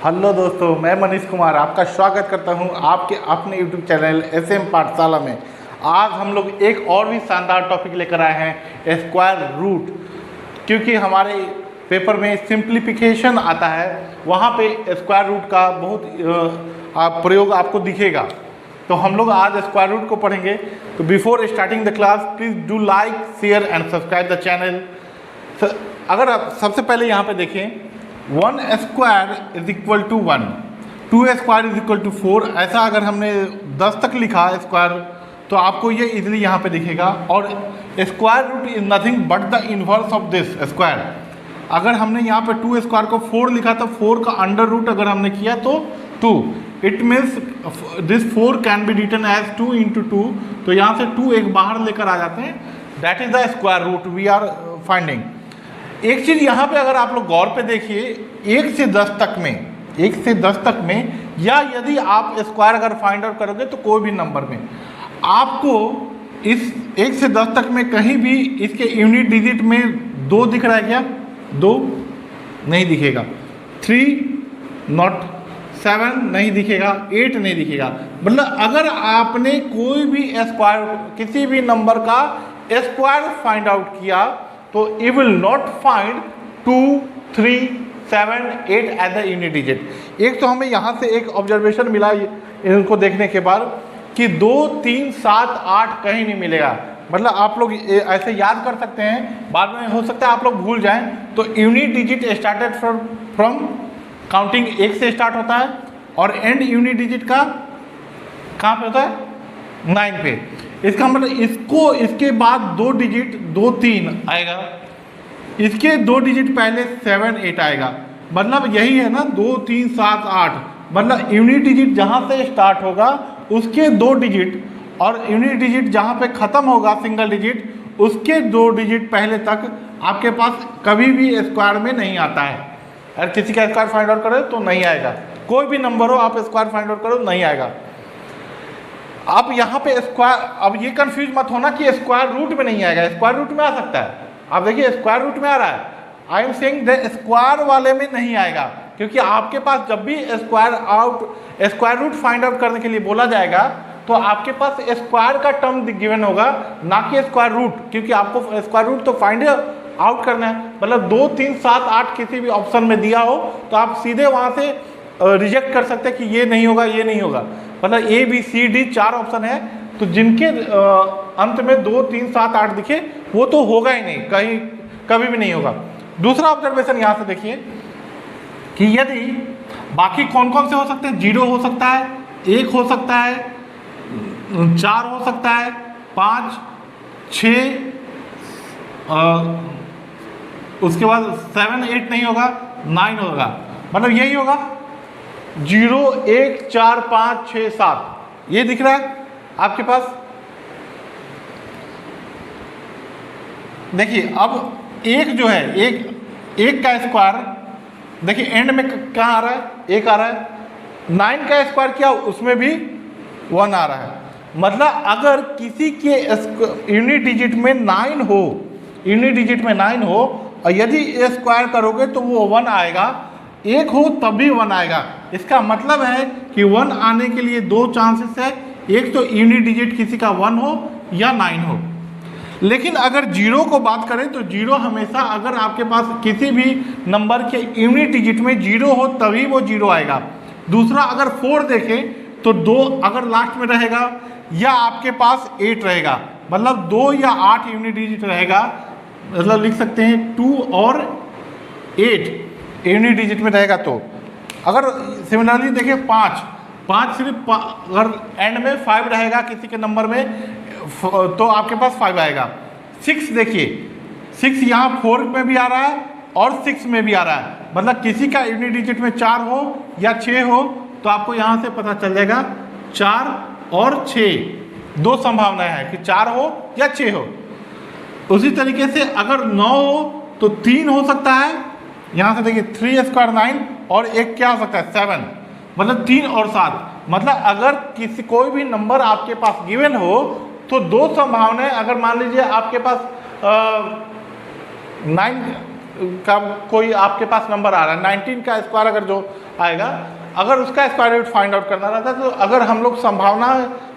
Hello दोस्तों, मैं मनीष कुमार आपका स्वागत करता हूं आपके अपने यूट्यूब चैनल एसएम पाठशाला में। आज हम लोग एक और भी शानदार टॉपिक लेकर आए हैं, स्क्वायर रूट। क्योंकि हमारे पेपर में सिंप्लीफिकेशन आता है, वहां पे स्क्वायर रूट का बहुत प्रयोग आपको दिखेगा। तो हम लोग आज स्क्वायर रूट को पढ़ेंगे। तो before starting the class please do like, share and subscribe the channel. अगर आप सबसे पहले यहाँ पे देखें, 1 square is equal to 1, 2 square is equal to 4। ऐसा अगर हमने 10 तक लिखा स्क्वायर तो आपको ये इजीली यहाँ पे दिखेगा। और square root is nothing but the inverse of this square. अगर हमने यहाँ पे 2 स्क्वायर को 4 लिखा तो 4 का अंडर रूट अगर हमने किया तो 2। It means this 4 can be written as 2 into 2। तो यहाँ से 2 एक बाहर लेकर आ जाते हैं। That is the square root we are finding. एक चीज़ यहाँ पे अगर आप लोग गौर पे देखिए, 1 से 10 तक में या यदि आप स्क्वायर अगर फाइंड आउट करोगे तो कोई भी नंबर में आपको इस 1 से 10 तक में कहीं भी इसके यूनिट डिजिट में 2 दिख रहा है क्या? 2 नहीं दिखेगा, 3 नॉट, 7 नहीं दिखेगा, 8 नहीं दिखेगा। मतलब अगर आपने कोई भी स्क्वायर किसी भी नंबर का स्क्वायर फाइंड आउट किया तो you will not find 2, 3, 7, 8 as the unit digit. एक तो हमें यहाँ से एक ऑब्जर्वेशन मिला इनको देखने के बाद कि 2, 3, 7, 8 कहीं नहीं मिलेगा। मतलब आप लोग ऐसे याद कर सकते हैं, बाद में हो सकता है आप लोग भूल जाएं। तो unit digit started from counting 1 से स्टार्ट होता है और एंड यूनिट डिजिट का कहाँ पे होता है? 9 पे। इसका मतलब इसके बाद 2 डिजिट 2, 3 आएगा, इसके 2 डिजिट पहले 7, 8 आएगा। मतलब यही है ना, 2, 3, 7, 8। मतलब यूनिट डिजिट जहाँ से स्टार्ट होगा उसके 2 डिजिट और यूनिट डिजिट जहाँ पे ख़त्म होगा सिंगल डिजिट उसके 2 डिजिट पहले तक आपके पास कभी भी स्क्वायर में नहीं आता है। अगर किसी का स्क्वायर फाइंड आउट करो तो नहीं आएगा, कोई भी नंबर हो आप स्क्वायर फाइंड आउट करो नहीं आएगा। अब यहाँ पे स्क्वायर, अब ये कंफ्यूज मत होना कि स्क्वायर रूट में नहीं आएगा, स्क्वायर रूट में आ सकता है। आप देखिए स्क्वायर रूट में आ रहा है, I am saying the square वाले में नहीं आएगा। क्योंकि आपके पास जब भी स्क्वायर रूट फाइंड आउट करने के लिए बोला जाएगा तो आपके पास स्क्वायर का टर्म गिवन होगा, ना कि स्क्वायर रूट। क्योंकि आपको स्क्वायर रूट तो फाइंड आउट करना है। मतलब 2, 3, 7, 8 किसी भी ऑप्शन में दिया हो तो आप सीधे वहाँ से रिजेक्ट कर सकते हैं कि ये नहीं होगा, ये नहीं होगा। मतलब A, B, C, D 4 option है, तो जिनके अंत में 2, 3, 7, 8 दिखे वो तो होगा ही नहीं, कहीं कभी भी नहीं होगा। दूसरा ऑब्जर्वेशन यहाँ से देखिए कि यदि बाकी कौन कौन से हो सकते हैं, 0 हो सकता है, 1 हो सकता है, 4 हो सकता है, 5, 6, उसके बाद 7, 8 नहीं होगा, 9 होगा। मतलब यही होगा 0, 1, 4, 5, 6, 7 ये दिख रहा है आपके पास। देखिए अब एक जो है, एक का स्क्वायर देखिए एंड में कहाँ आ रहा है? 1 आ रहा है। 9 का स्क्वायर किया उसमें भी 1 आ रहा है। मतलब अगर किसी के यूनिट डिजिट में 9 हो, और यदि स्क्वायर करोगे तो वो 1 आएगा, 1 हो तभी 1 आएगा। इसका मतलब है कि 1 आने के लिए 2 चांसेस है, एक तो यूनिट डिजिट किसी का 1 हो या 9 हो। लेकिन अगर 0 को बात करें तो 0 हमेशा, अगर आपके पास किसी भी नंबर के यूनिट डिजिट में 0 हो तभी वो 0 आएगा। दूसरा अगर 4 देखें तो 2 अगर लास्ट में रहेगा या आपके पास 8 रहेगा, मतलब 2 या 8 यूनिट डिजिट रहेगा। मतलब लिख सकते हैं 2 और 8 यूनिट डिजिट में रहेगा। तो अगर सिमिलरली देखिए 5 सिर्फ अगर एंड में 5 रहेगा किसी के नंबर में तो आपके पास 5 आएगा। 6 देखिए, 6 यहाँ 4 में भी आ रहा है और 6 में भी आ रहा है। मतलब किसी का यूनिट डिजिट में 4 हो या 6 हो तो आपको यहाँ से पता चल जाएगा 4 और 6 2 संभावनाएं हैं कि 4 हो या 6 हो। उसी तरीके से अगर 9 हो तो 3 हो सकता है। यहाँ से देखिए 3 स्क्वायर 9 और एक क्या हो सकता है 7। मतलब 3 और 7। मतलब अगर कोई भी नंबर आपके पास गिवन हो तो 2 संभावनाएं, अगर मान लीजिए आपके पास 9 का कोई आपके पास नंबर आ रहा है, 19 का स्क्वायर अगर जो आएगा, अगर उसका स्क्वायर रूट फाइंड आउट करना रहता तो अगर हम लोग संभावना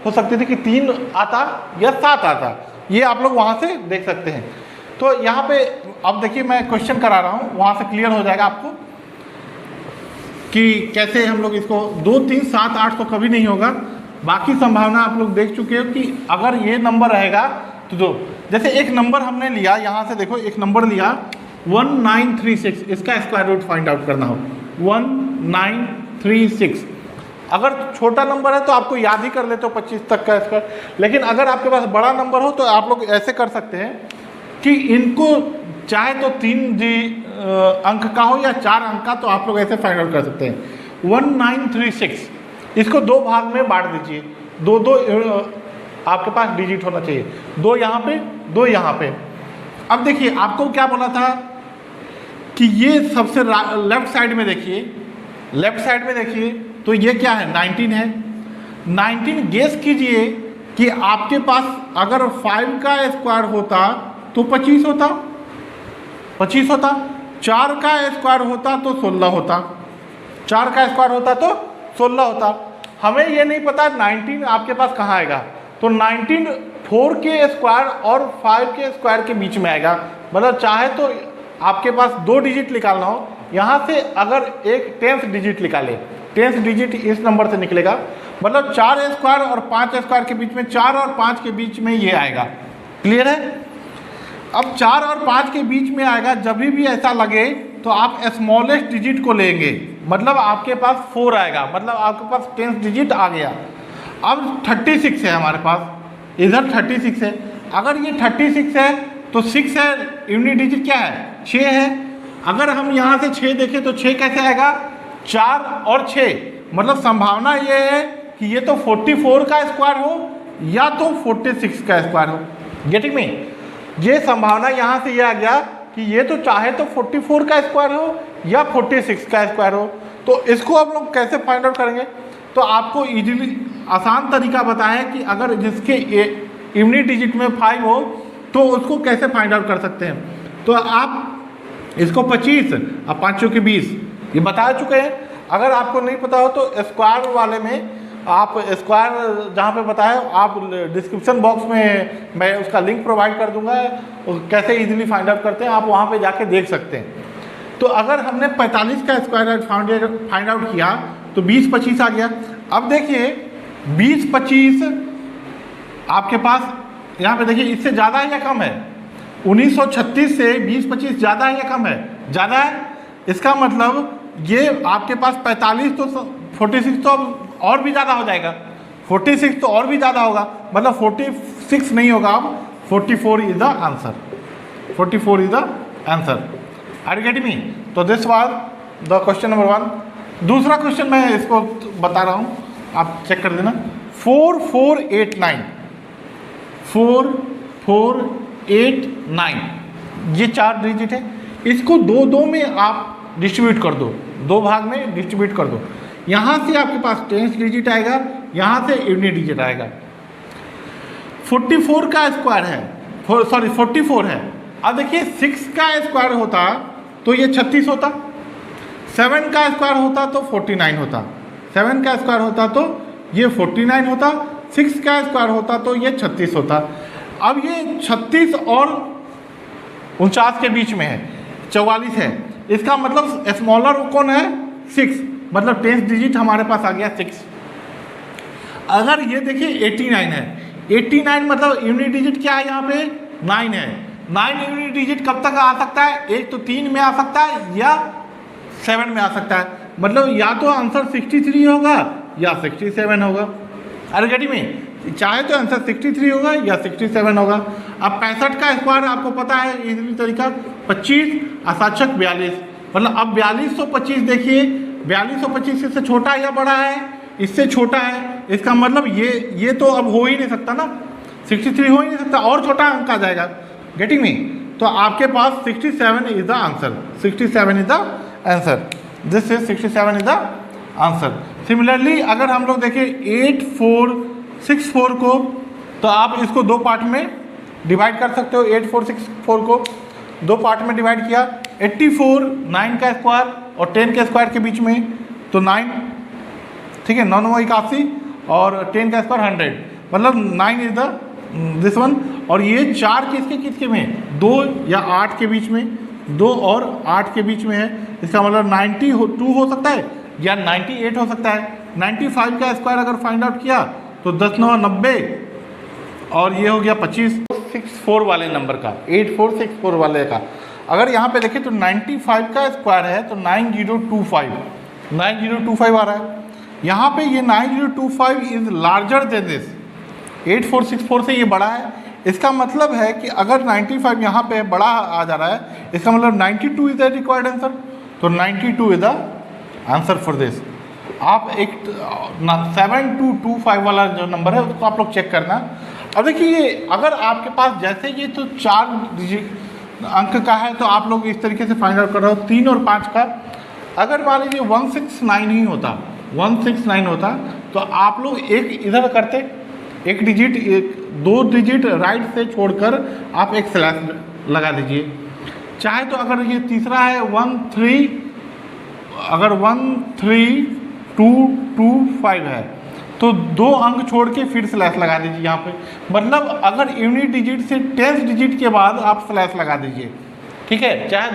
हो सकती थी कि 3 आता या 7 आता, ये आप लोग वहाँ से देख सकते हैं। तो यहाँ पे अब देखिए मैं क्वेश्चन करा रहा हूँ, वहाँ से क्लियर हो जाएगा आपको कि कैसे हम लोग इसको 2, 3, 7, 8 तो कभी नहीं होगा। बाकी संभावना आप लोग देख चुके हो कि अगर ये नंबर रहेगा तो दो, जैसे एक नंबर हमने लिया, यहाँ से देखो एक नंबर लिया 1936, इसका स्क्वायर रूट फाइंड आउट करना हो 1936। अगर छोटा नंबर है तो आपको याद ही कर लेते हो 25 तक का स्क्वायर, लेकिन अगर आपके पास बड़ा नंबर हो तो आप लोग ऐसे कर सकते हैं कि इनको चाहे तो 3 अंक का हो या 4 अंक का, तो आप लोग ऐसे फाइंड आउट कर सकते हैं 1936, इसको 2 भाग में बांट दीजिए, 2 आपके पास डिजिट होना चाहिए, 2 यहाँ पे 2 यहाँ पे। अब देखिए आपको क्या बोला था कि ये सबसे लेफ्ट साइड में देखिए, लेफ्ट साइड में देखिए तो ये क्या है 19 है। 19 गेस कीजिए कि आपके पास अगर 5 का स्क्वायर होता तो 25 होता, 25 होता, 4 का स्क्वायर होता तो 16 होता, 4 का स्क्वायर होता तो 16 होता। हमें ये नहीं पता 19 आपके पास कहाँ आएगा, तो 19 4 के स्क्वायर और 5 के स्क्वायर के बीच में आएगा। मतलब चाहे तो आपके पास 2 डिजिट निकालना हो, यहाँ से अगर एक 10th डिजिट निकाले, 10th डिजिट इस नंबर से निकलेगा, मतलब 4 स्क्वायर और 5 स्क्वायर के बीच में, 4 और 5 के बीच में ये आएगा। क्लियर है? अब 4 और 5 के बीच में आएगा, जब भी ऐसा लगे तो आप स्मॉलेस्ट डिजिट को लेंगे, मतलब आपके पास 4 आएगा, मतलब आपके पास 10th डिजिट आ गया। अब 36 है हमारे पास, इधर 36 है, अगर ये 36 है तो 6 है, यूनिट डिजिट क्या है 6 है। अगर हम यहाँ से 6 देखें तो 6 कैसे आएगा, 4 और 6, मतलब संभावना ये है कि ये तो 44 का स्क्वायर हो या तो 46 का स्क्वायर हो। गेटिंग में? ये संभावना यहाँ से ये आ गया कि ये तो चाहे तो 44 का स्क्वायर हो या 46 का स्क्वायर हो। तो इसको हम लोग कैसे फाइंड आउट करेंगे, तो आपको इजीली आसान तरीका बताया है कि अगर जिसके यूनिट डिजिट में 5 हो तो उसको कैसे फाइंड आउट कर सकते हैं। तो आप इसको 25 अब 5 के 20 ये बता चुके हैं। अगर आपको नहीं पता हो तो स्क्वायर वाले में आप स्क्वायर जहाँ पे बताया, आप डिस्क्रिप्शन बॉक्स में मैं उसका लिंक प्रोवाइड कर दूंगा, कैसे इजीली फाइंड आउट करते हैं आप वहाँ पे जाके देख सकते हैं। तो अगर हमने 45 का स्क्वायर फाइंड आउट किया तो 20 25 आ गया। अब देखिए 20 25 आपके पास यहाँ पे देखिए इससे ज़्यादा है या कम है, 1936 से 20 25 ज़्यादा है या कम है, ज़्यादा है। इसका मतलब ये आपके पास 45 तो 46 तो अब और भी ज़्यादा हो जाएगा, 46 तो और भी ज़्यादा होगा, मतलब 46 नहीं होगा, अब 44 is the answer, 44 is the answer. Are you getting me? तो this was the question number 1। दूसरा क्वेश्चन मैं इसको बता रहा हूँ, आप चेक कर देना। 4489, 4489 ये 4 डिजिट है, इसको 2 में आप डिस्ट्रीब्यूट कर दो, 2 भाग में डिस्ट्रीब्यूट कर दो। यहाँ से आपके पास 10th डिजिट आएगा, यहाँ से यूनिट डिजिट आएगा। 44 का स्क्वायर है, 44 है। अब देखिए 6 का स्क्वायर होता तो ये 36 होता, 7 का स्क्वायर होता तो 49 होता, 7 का स्क्वायर होता तो ये 49 होता, 6 का स्क्वायर होता तो ये 36 होता। अब ये 36 और 49 के बीच में है, 44 है, इसका मतलब स्मॉलर कौन है 6, मतलब 10th डिजिट हमारे पास आ गया 6। अगर ये देखिए 89 है, 89 मतलब यूनिट डिजिट क्या है यहाँ पे 9 है। 9 यूनिट डिजिट कब तक आ सकता है, एक तो 3 में आ सकता है या 7 में आ सकता है, मतलब या तो आंसर 63 होगा या 67 होगा। अरे गटी में चाहे तो आंसर 63 होगा या 67 होगा। अब 65 का स्क्वायर आपको पता है इजीली तरीका, 25 असाचक 42, मतलब अब 4225 देखिए 4225 इससे छोटा है या बड़ा है, इससे छोटा है, इसका मतलब ये तो अब हो ही नहीं सकता ना, 63 हो ही नहीं सकता, और छोटा अंक आ जाएगा। Getting me? तो आपके पास 67 is the answer, 67 is the answer, this is 67 is the answer. Similarly अगर हम लोग देखें 8464 को, तो आप इसको 2 पार्ट में डिवाइड कर सकते हो। 8464 को 2 पार्ट में डिवाइड किया 84 9 का स्क्वायर और 10 के स्क्वायर के बीच में, तो 9, ठीक है, 9 9 81 और 10 का स्क्वायर 100, मतलब 9 इज द दिस वन। और ये 4 किसके में, 2 या 8 के बीच में, 2 और 8 के बीच में है, इसका मतलब 92 हो सकता है या 98 हो सकता है। 95 का स्क्वायर अगर फाइंड आउट किया तो 10 9 90 और ये हो गया 25। 64 वाले नंबर का, 8464 वाले का अगर यहाँ पे देखें तो 95 का स्क्वायर है तो 9025 आ रहा है। यहाँ पे ये 9025 इज लार्जर देन दिस, 8464 से ये बड़ा है। इसका मतलब है कि अगर 95 यहाँ पे बड़ा आ जा रहा है, इसका मतलब 92 इज द रिक्वायर्ड आंसर, तो 92 is the answer for this. आप एक 7225 वाला जो नंबर है उसको आप लोग चेक करना। अब देखिए अगर आपके पास जैसे ये तो 4 डिजिट अंक का है तो आप लोग इस तरीके से फाइंड आउट कर रहे हो 3 और 5 का। अगर मान लीजिए 169 ही होता, 169 होता तो आप लोग एक इधर करते, एक डिजिट 2 डिजिट राइट से छोड़कर आप एक स्लैश लगा दीजिए। चाहे तो अगर ये तीसरा है 13, अगर 13225 है तो 2 अंक छोड़ के फिर स्लैश लगा दीजिए यहाँ पे। मतलब अगर यूनिट डिजिट से 10 डिजिट के बाद आप स्लैश लगा दीजिए, ठीक है, चाहे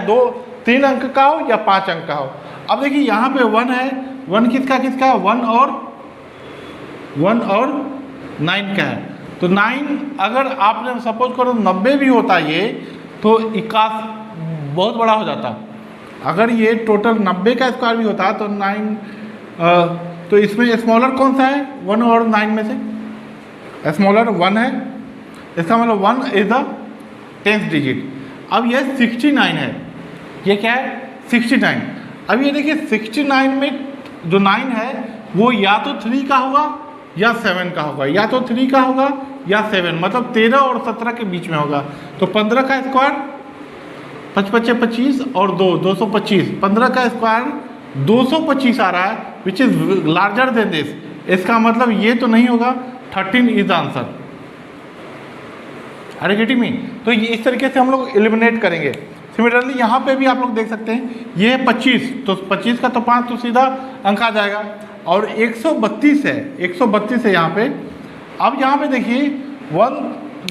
3 अंक का हो या 5 अंक का हो। अब देखिए यहाँ पे 1 है, 1 किसका 1 और 9 का है, तो 9 अगर आपने सपोज करो 90 भी होता ये तो 81 बहुत बड़ा हो जाता। अगर ये टोटल 90 का स्क्वायर भी होता तो 9 तो इसमें स्मॉलर कौन सा है 1 और 9 में से? स्मॉलर 1 है, इसका मतलब 1 इज द 10th डिजिट। अब ये 69 है, ये क्या है 69। अब ये देखिए 69 में जो 9 है वो या तो 3 का होगा या 7 का होगा, या तो 3 का होगा या 7, मतलब 13 और 17 के बीच में होगा। तो 15 का स्क्वायर 5 5 25 और 2 225, 15 का स्क्वायर 225 आ रहा है which is larger than this. इसका मतलब ये तो नहीं होगा, 13 is the answer. Are you getting me? तो ये इस तरीके से हम लोग एलिमिनेट करेंगे। सिमिलरली यहाँ पे भी आप लोग देख सकते हैं, ये है 25, तो 25 का तो 5 तो सीधा अंक आ जाएगा। और 132 है, 132 है यहाँ पे। अब यहाँ पे देखिए 1,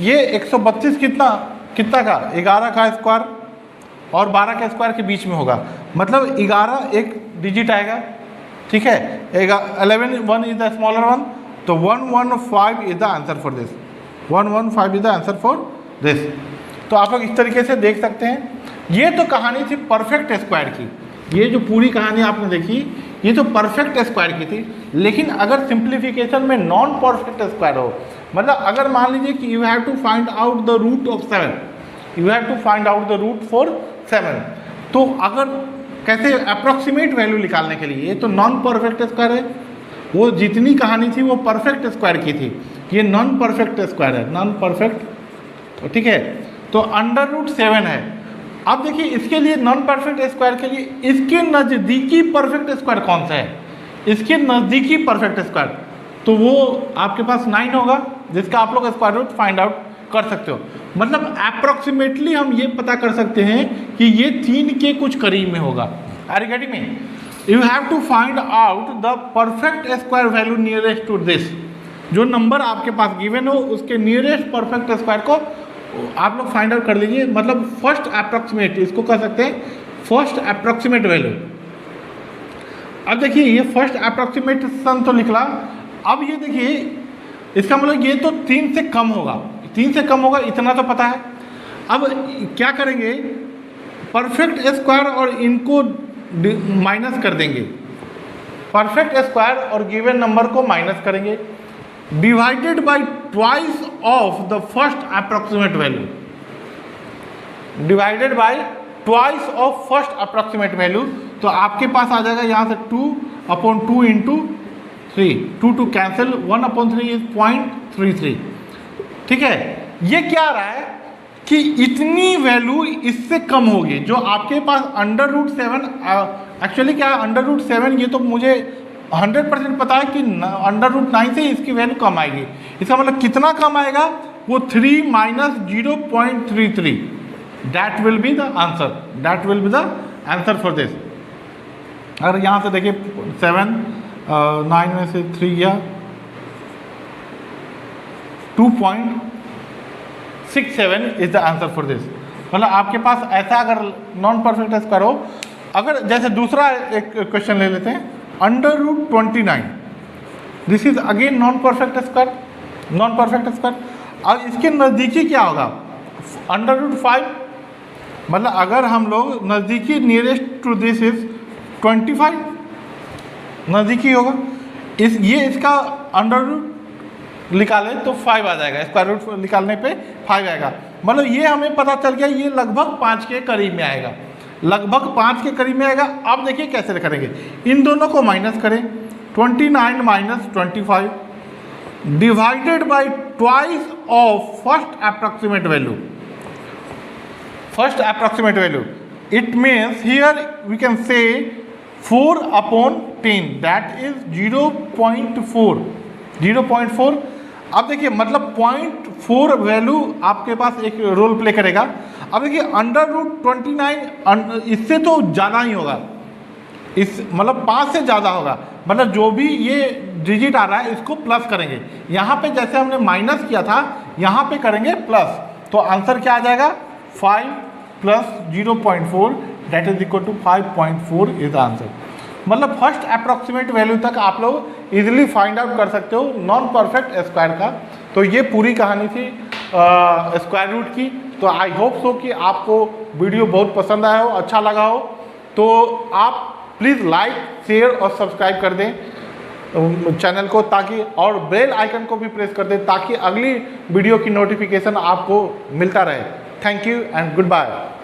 ये 132 कितना का 11 का स्क्वायर और 12 का स्क्वायर के बीच में होगा, मतलब 11 एक डिजिट आएगा, ठीक है। 11 1 इज द स्मॉलर वन, तो 115 is the answer for this, 115 is the answer for this. तो आप लोग इस तरीके से देख सकते हैं। ये तो कहानी थी परफेक्ट स्क्वायर की, ये जो पूरी कहानी आपने देखी ये तो परफेक्ट स्क्वायर की थी। लेकिन अगर सिंप्लीफिकेशन में नॉन परफेक्ट स्क्वायर हो, मतलब अगर मान लीजिए कि you have to find out the root of 7, you have to find out the root for 7, तो अगर कैसे अप्रॉक्सीमेट वैल्यू निकालने के लिए, ये तो नॉन परफेक्ट स्क्वायर है, वो जितनी कहानी थी वो परफेक्ट स्क्वायर की थी, ये नॉन परफेक्ट स्क्वायर है, नॉन परफेक्ट, ठीक है। तो √7 है। अब देखिए इसके लिए नॉन परफेक्ट स्क्वायर के लिए इसके नज़दीकी परफेक्ट स्क्वायर कौन सा है, इसके नज़दीकी परफेक्ट स्क्वायर, तो वो आपके पास 9 होगा जिसका आप लोग स्क्वायर रूट फाइंड आउट कर सकते हो। मतलब अप्रॉक्सीमेटली हम ये पता कर सकते हैं कि ये 3 के कुछ करीब में होगा। Are you getting me? You have to find out the perfect square value nearest to this. जो नंबर आपके पास गिवन हो उसके नियरेस्ट परफेक्ट स्क्वायर को आप लोग फाइंड आउट कर लीजिए। मतलब फर्स्ट अप्रॉक्सीमेट, इसको कह सकते हैं फर्स्ट अप्रॉक्सीमेट वैल्यू। अब देखिए ये फर्स्ट अप्रॉक्सीमेशन तो निकला। अब ये देखिए इसका मतलब ये तो 3 से कम होगा, 3 से कम होगा इतना तो पता है। अब क्या करेंगे, परफेक्ट स्क्वायर और इनको माइनस कर देंगे, परफेक्ट स्क्वायर और गिवन नंबर को माइनस करेंगे, divided by twice of the first approximate value, divided by twice of first approximate value. तो आपके पास आ जाएगा यहाँ से 2/2 इंटू 3, 2 कैंसिल, 1/3 इज 0.33, ठीक है। ये क्या आ रहा है कि इतनी वैल्यू इससे कम होगी जो आपके पास √7। एक्चुअली क्या है √7, ये तो मुझे 100% पता है कि √9 से इसकी वैल्यू कम आएगी। इसका मतलब कितना कम आएगा, वो 3 - 0.33, that will be the answer, that will be the answer for this. अगर यहाँ से देखिए 7 9 में से 3 गया 2.67 is the answer for this. मतलब आपके पास ऐसा अगर नॉन परफेक्ट स्क्वायर हो, अगर जैसे दूसरा एक क्वेश्चन ले लेते हैं, √29, this is again non perfect square, non perfect square. अब इसके नज़दीकी क्या होगा, √5, मतलब अगर हम लोग नज़दीकी नियरेस्ट टू दिस इज 25, नज़दीकी होगा ये इसका √ निकाले तो 5 आ जाएगा, स्क्वायर रूट निकालने पे 5 आएगा। मतलब ये हमें पता चल गया ये लगभग 5 के करीब में आएगा, लगभग 5 के करीब में आएगा। अब देखिए कैसे करेंगे, इन दोनों को माइनस करें, 29 - 25 divided by twice of first approximate value, first approximate value. It means here we can say 4/10, that is 0.4, 0.4। अब देखिए मतलब 0.4 वैल्यू आपके पास एक रोल प्ले करेगा। अब देखिए √29 इससे तो ज़्यादा ही होगा, इस मतलब 5 से ज़्यादा होगा। मतलब जो भी ये डिजिट आ रहा है इसको प्लस करेंगे, यहाँ पे जैसे हमने माइनस किया था यहाँ पे करेंगे प्लस, तो आंसर क्या आ जाएगा 5 + 0.4 that is equal to 5.4 is the answer. मतलब फर्स्ट अप्रॉक्सीमेट वैल्यू तक आप लोग इजीली फाइंड आउट कर सकते हो नॉन परफेक्ट स्क्वायर का। तो ये पूरी कहानी थी स्क्वायर रूट की। तो आई होप सो कि आपको वीडियो बहुत पसंद आया हो, अच्छा लगा हो। तो आप प्लीज़ लाइक, शेयर और सब्सक्राइब कर दें चैनल को, ताकि और बेल आइकन को भी प्रेस कर दें ताकि अगली वीडियो की नोटिफिकेशन आपको मिलता रहे। Thank you and good bye.